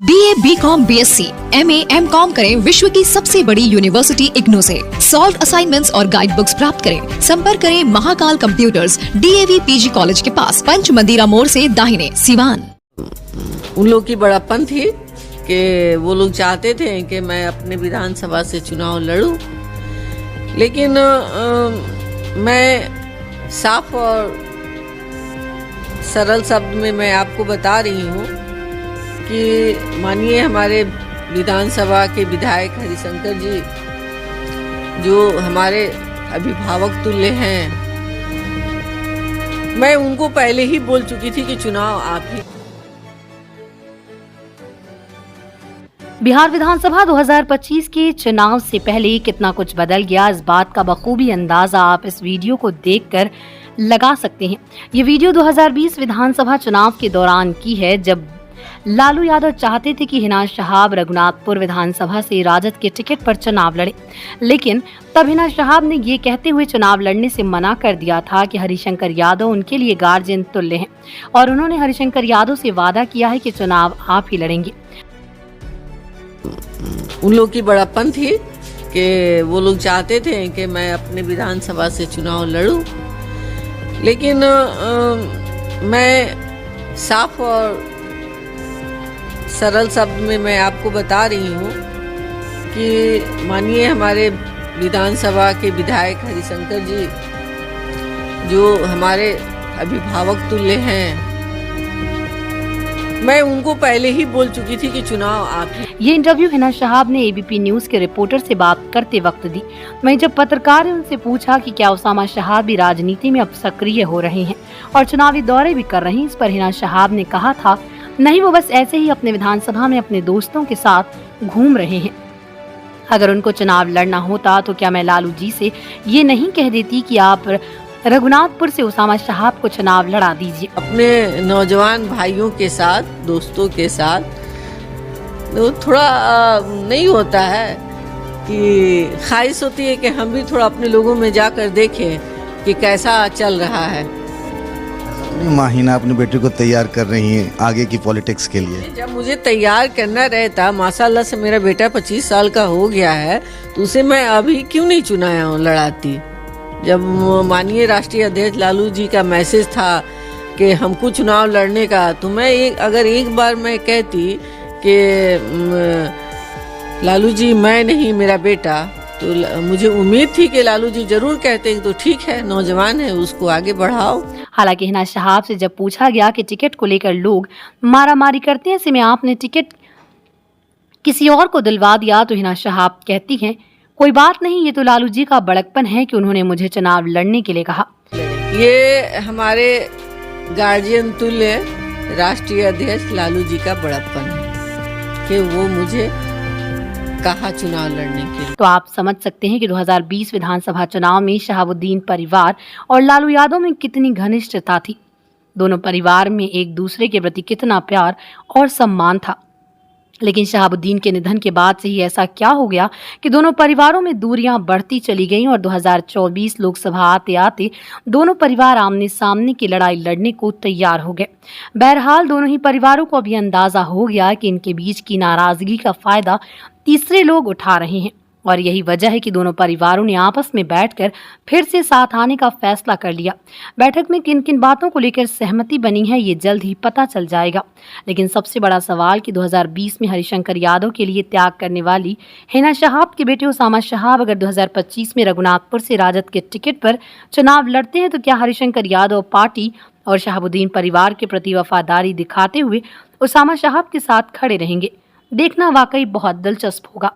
BA, BCom, BSc, MA, MCom करें विश्व की सबसे बड़ी यूनिवर्सिटी इग्नू से। सॉल्व असाइनमेंट्स और गाइड बुक्स प्राप्त करें। संपर्क करें Mahakal computers, DAV PG college के पास, पंच मंदिरा मोड़ से दाहिने, सिवान। उन लोग की बड़प्पन थी कि वो लोग चाहते थे कि मैं अपने विधानसभा से चुनाव लड़ूं, लेकिन मैं साफ और सरल शब्द में मैं आपको बता रही हूँ कि मानिए हमारे विधानसभा के विधायक हरिशंकर जी जो हमारे अभिभावक तुल्य हैं, मैं उनको पहले ही बोल चुकी थी कि चुनाव आप ही। बिहार विधानसभा 2025 के चुनाव से पहले कितना कुछ बदल गया, इस बात का बखूबी अंदाजा आप इस वीडियो को देखकर लगा सकते हैं। ये वीडियो 2020 विधानसभा चुनाव के दौरान की है, जब लालू यादव चाहते थे कि हिना शहाब रघुनाथपुर विधानसभा से राजद के टिकट पर चुनाव लड़े, लेकिन तब हिना शहाब ने ये कहते हुए चुनाव लड़ने से मना कर दिया था कि हरिशंकर यादव उनके लिए गार्जियन तुल्य हैं और उन्होंने हरिशंकर यादव से वादा किया है कि चुनाव आप ही लड़ेंगे। उन लोग की बड़प्पन थी कि वो लोग चाहते थे कि मैं अपने विधानसभा से चुनाव लड़ूं, लेकिन मैं साफ और सरल शब्द में मैं आपको बता रही हूँ कि मानिए हमारे विधानसभा के विधायक हरिशंकर जी जो हमारे अभिभावक तुल्य हैं, मैं उनको पहले ही बोल चुकी थी कि चुनाव आप ही। ये इंटरव्यू हिना शहाब ने ABP न्यूज के रिपोर्टर से बात करते वक्त दी। वहीं जब पत्रकार ने उनसे पूछा कि क्या उसामा शहाब भी राजनीति में अब सक्रिय हो रहे हैं और चुनावी दौरे भी कर रहे हैं, इस पर हिना शहाब ने कहा था, नहीं, वो बस ऐसे ही अपने विधानसभा में अपने दोस्तों के साथ घूम रहे हैं। अगर उनको चुनाव लड़ना होता तो क्या मैं लालू जी से ये नहीं कह देती कि आप रघुनाथपुर से उसामा शहाब को चुनाव लड़ा दीजिए। अपने नौजवान भाइयों के साथ, दोस्तों के साथ तो थोड़ा नहीं होता है कि ख्वाहिश होती है कि हम भी थोड़ा अपने लोगों में जाकर देखें कि कैसा चल रहा है। माँ हिना अपने बेटे को तैयार कर रही हैं आगे की पॉलिटिक्स के लिए। जब मुझे तैयार करना रहता, माशाल्लाह से मेरा बेटा 25 साल का हो गया है, तो उसे मैं अभी क्यों नहीं चुनाया हूँ लड़ाती। जब माननीय राष्ट्रीय अध्यक्ष लालू जी का मैसेज था कि हमको चुनाव लड़ने का, तो मैं अगर एक बार मैं कहती कि लालू जी मैं नहीं मेरा बेटा, तो मुझे उम्मीद थी कि लालू जी जरूर कहते हैं तो ठीक है, नौजवान है, उसको आगे बढ़ाओ। हालांकि हिना शहाब से जब पूछा गया कि टिकट को लेकर लोग मारामारी करते हैं, ऐसे में आपने टिकट किसी और को दिलवा दिया, तो हिना शहाब कहती हैं, कोई बात नहीं, ये तो लालू जी का बड़कपन है कि उन्होंने मुझे चुनाव लड़ने के लिए कहा। ये हमारे गार्जियन तुल्य राष्ट्रीय अध्यक्ष लालू जी का बड़प्पन है कि वो मुझे कहा चुनाव लड़ने के लिए। तो आप समझ सकते हैं कि 2020 विधानसभा चुनाव में शहाबुद्दीन परिवार और लालू यादव में कितनी घनिष्ठता थी। दोनों परिवार में एक दूसरे के प्रति कितना प्यार और सम्मान था। लेकिन शहाबुद्दीन के निधन के बाद से ही ऐसा क्या हो गया कि दोनों परिवारों में दूरियां बढ़ती चली गईं और 2024 लोकसभा आते आते दोनों परिवार आमने सामने की लड़ाई लड़ने को तैयार हो गए। बहरहाल दोनों ही परिवारों को अभी अंदाजा हो गया कि इनके बीच की नाराजगी का फायदा तीसरे लोग उठा रहे हैं और यही वजह है कि दोनों परिवारों ने आपस में बैठकर फिर से साथ आने का फैसला कर लिया। बैठक में किन किन बातों को लेकर सहमति बनी है, ये जल्द ही पता चल जाएगा। लेकिन सबसे बड़ा सवाल कि 2020 में हरिशंकर यादव के लिए त्याग करने वाली हिना शहाब के बेटे उसामा शहाब अगर 2025 में रघुनाथपुर से राजद के टिकट पर चुनाव लड़ते हैं, तो क्या हरिशंकर यादव पार्टी और शहाबुद्दीन परिवार के प्रति वफादारी दिखाते हुए उसामा शहाब के साथ खड़े रहेंगे? देखना वाकई बहुत दिलचस्प होगा।